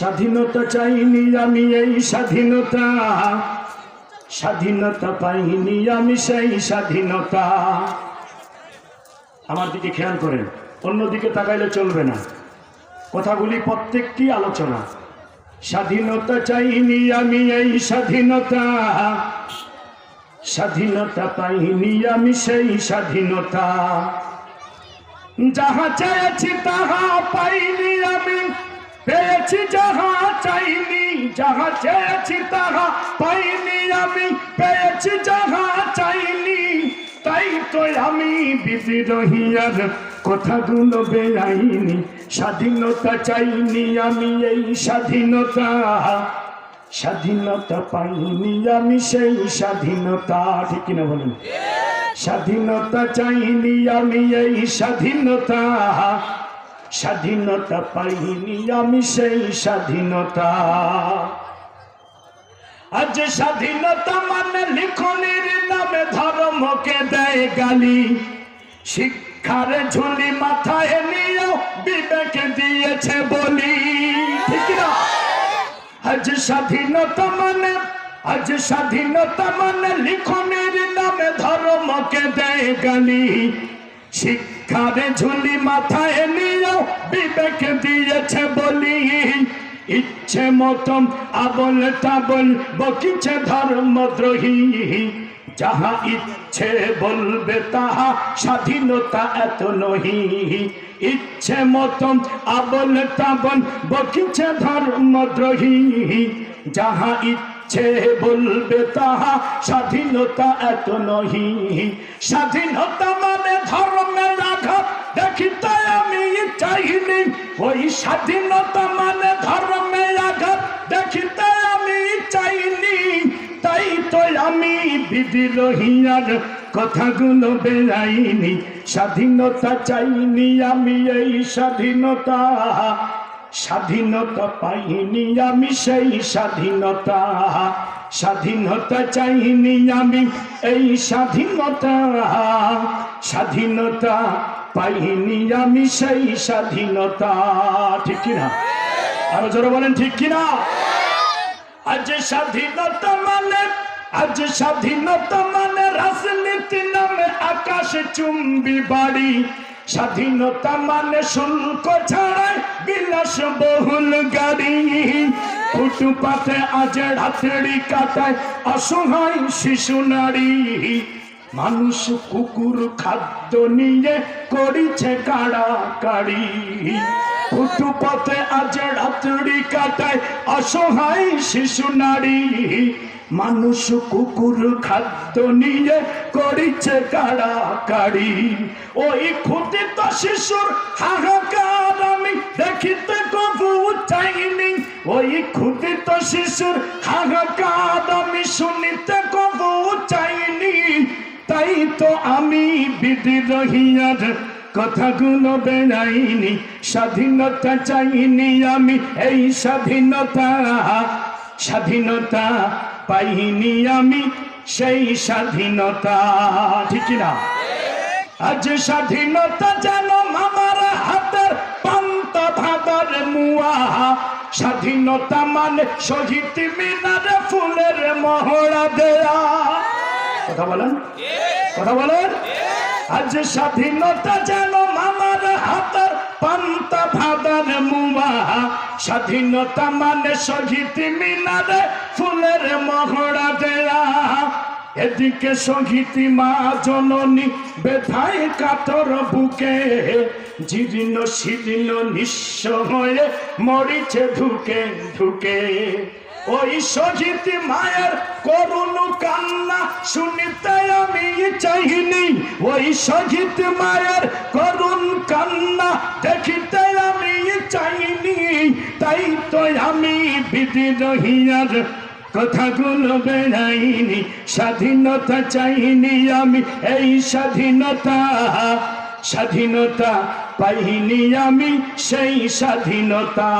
স্বাধীনতা চাইনি আমি এই স্বাধীনতা, স্বাধীনতা পাইনি আমি সেই স্বাধীনতা। আমার দিকে খেয়াল করেন, অন্যদিকে তাকাইলে চলবে না। কথাগুলি প্রত্যেকটি আলোচনা। স্বাধীনতা চাইনি আমি এই স্বাধীনতা, স্বাধীনতা পাইনি আমি সেই স্বাধীনতা। যাহা চেয়েছি তাহা পাইনি আমি, পেয়েছি যাহা চাইনি। যাহা চেয়েছি তাহা পাইনি আমি, পেয়েছি যাহা চাইনি। তাই তো আমি বিদ্রোহী আর কথাগুলো বেআইনি। স্বাধীনতা চাইনি আমি এই স্বাধীনতা, স্বাধীনতা পাইনি আমি সেই স্বাধীনতা। ঠিক কিনা বলেন? স্বাধীনতা চাইনি আমি এই স্বাধীনতা, স্বাধীনতা পাইনি আমি সেই স্বাধীনতা। আজ স্বাধীনতা মানে লিখনের নামে ধর্মকে দেয় গালি। শিক্ষার ঝুলি মাথায় নিয়েও বিবেকে দিয়েছে বলি। ঠিক না? আজ স্বাধীনতা মানে, আজ স্বাধীনতা মানে লিখনের নামে ধর্মকে দেয় গালি। শিক্ষার ঝুলি মাথায় নিয়েও বিবেক দিয়েছে বলি। ইচ্ছে মতন আবল তাবল বকিছে ধর্মদ্রোহী। যাহা ইচ্ছে বলবে তাহা স্বাধীনতা এত নহি। ইচ্ছে মতন আবল তাবল বকিছে ধর্মদ্রোহী। যাহা ইচ্ছে বলবে তাহা স্বাধীনতা এত নহি। স্বাধীনতা মানে ধর্মের আঘাত দেখিতে আমি চাইনি। ওই স্বাধীনতা মানে ধর্মের আঘাত দেখিতে আমি চাইনি। তাই তো আমি বিদ্রোহী আর কথাগুলো বেআইনি। স্বাধীনতা চাইনি আমি এই স্বাধীনতা, স্বাধীনতা পাইনি আমি সেই স্বাধীনতা। স্বাধীনতা চাইনি আমি এই স্বাধীনতা, স্বাধীনতা পাইনি আমি সেই স্বাধীনতা। ঠিক কিনা? আরো জোরে বলেন ঠিক কিনা? আজ স্বাধীনতা মানে, আজ স্বাধীনতা মানে রাজনীতি নামে আকাশ চুম্বি বাড়ি। স্বাধীনতা মানে শুল্ক ছাড়াই বিলাস বহুল গাড়ি। ফুটপাতে আজ রাত্রি কাটায় অসহায় শিশু নারী। মানুষ কুকুর খাদ্য নিয়ে করিছে কাড়াকাড়ি। ফুটপাতে আজ রাত্রি কাটায় অসহায় শিশু নারী। মানুষ কুকুর খাদ্য নিয়ে করিছে কাড়াকাড়ি। ওই ক্ষুদিত শিশুর হাহাকার আমি দেখিতে কবু চাইনি। ওই ক্ষুদিত শিশুর হাহাকার আমি শুনিতে কবু চাইনি। তাই তো আমি বিদ্রোহী আর কথাগুলো বেআইনি। স্বাধীনতা চাইনি আমি এই স্বাধীনতা, স্বাধীনতা পাইনি আমি সেই স্বাধীনতা। ঠিক না? আজ স্বাধীনতা যেন মামার হাতের পান্তা ভাতার মুয়া। স্বাধীনতা মানে শহীদ মিনারে ফুলের মহড়া দেয়া। কথা বলেন, কথা বলেন। আজ স্বাধীনতা যেন মামার হাতের পান্তা ভাতার মুয়া। স্বাধীনতা মানে শহীদ মিনারে ফুলের মহড়া দেয়া। এদিকে শহীদ মা জননী বেথায় কাতর বুকে। জীর্ণ শীর্ণ নিঃস্ব হয়ে মরিছে ধুকে ধুকে। ওই শহীদ মায়ের করুণ কান্না শুনিতে আমি চাইনি। ওই শহীদ মায়ের করুণ কান্না দেখিতে আমি চাইনি। তাই তো আমি বিদ্রোহী আর কথাগুলো বেআইনি। স্বাধীনতা চাইনি আমি এই স্বাধীনতা, স্বাধীনতা পাইনি আমি সেই স্বাধীনতা।